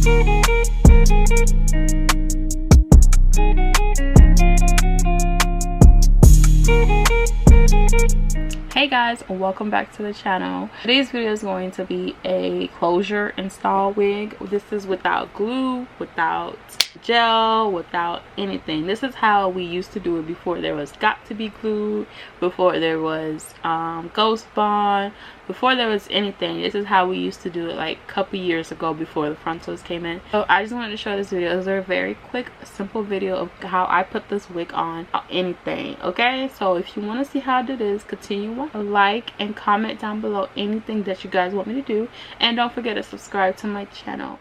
Hey guys, welcome back to the channel. Today's video is going to be a closure install wig. This is without glue, without gel, without anything. This is how we used to do it before there was got to be glue, before there was ghost bond, before there was anything. This is how we used to do it like a couple years ago before the frontals came in. So I just wanted to show this video. It was a very quick, simple video of how I put this wig on anything. Okay, so if you want to see how I do this, continue watching, like and comment down below anything that you guys want me to do, and don't forget to subscribe to my channel.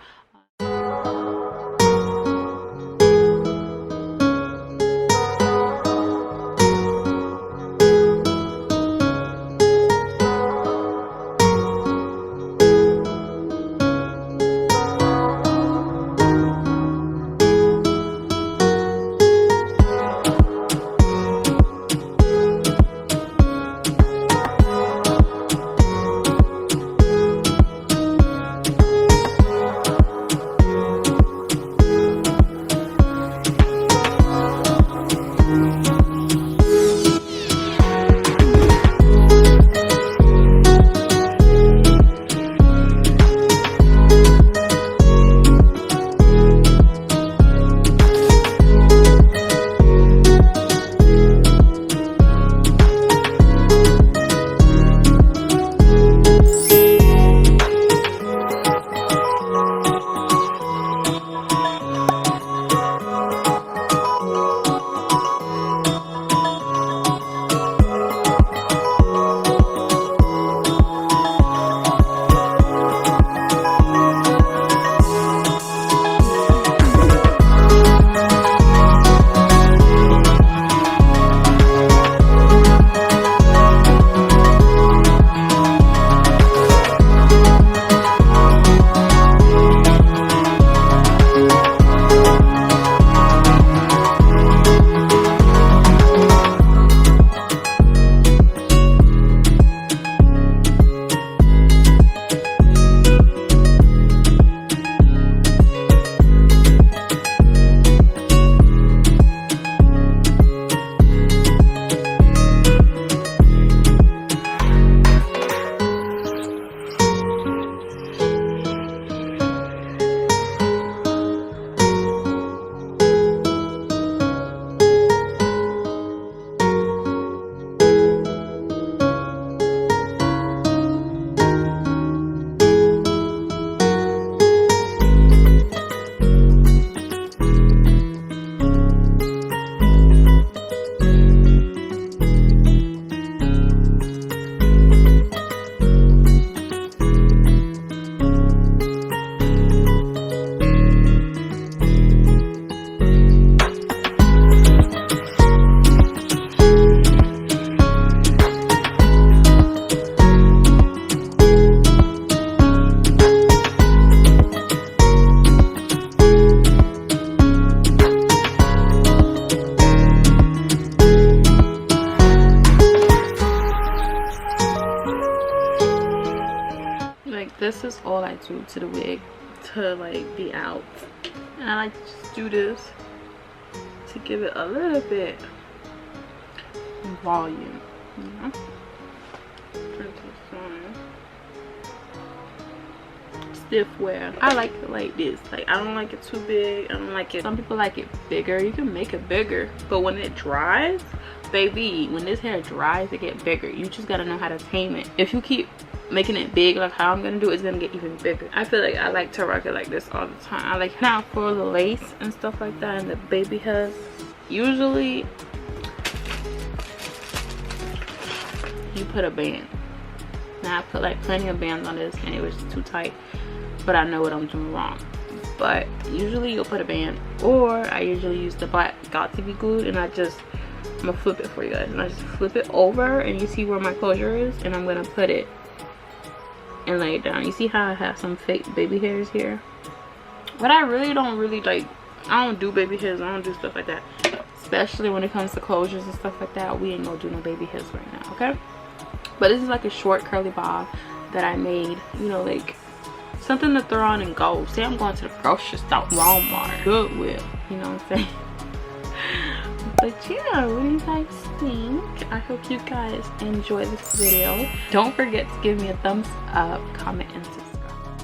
This is all I do to the wig to like be out, and I like to just do this to give it a little bit volume, you know. Turn to the side. Stiff wear. I like it like this. Like, I don't like it too big. I don't like it. Some people like it bigger. You can make it bigger, but when it dries, baby, when this hair dries, it get bigger. You just gotta know how to tame it. If you keep making it big like how I'm gonna do, it's gonna get even bigger. I feel like I like to rock it like this all the time. I like now for the lace and stuff like that and the baby hairs, usually you put a band. Now I put like plenty of bands on this and it was too tight, but I know what I'm doing wrong. But usually you'll put a band, or I usually use the black got to be glued, and I'm gonna flip it for you guys, and I just flip it over and you see where my closure is, and I'm gonna put it and lay it down. You see how I have some fake baby hairs here, but I really don't like, I don't do baby hairs. I don't do stuff like that, especially when it comes to closures and stuff like that. We ain't gonna do no baby hairs right now, okay? But this is like a short curly bob that I made, you know, like something to throw on and go. Say I'm going to the grocery store, Walmart, Goodwill, you know what I'm saying? But yeah, what do you guys think? I hope you guys enjoy this video. Don't forget to give me a thumbs up, comment, and subscribe.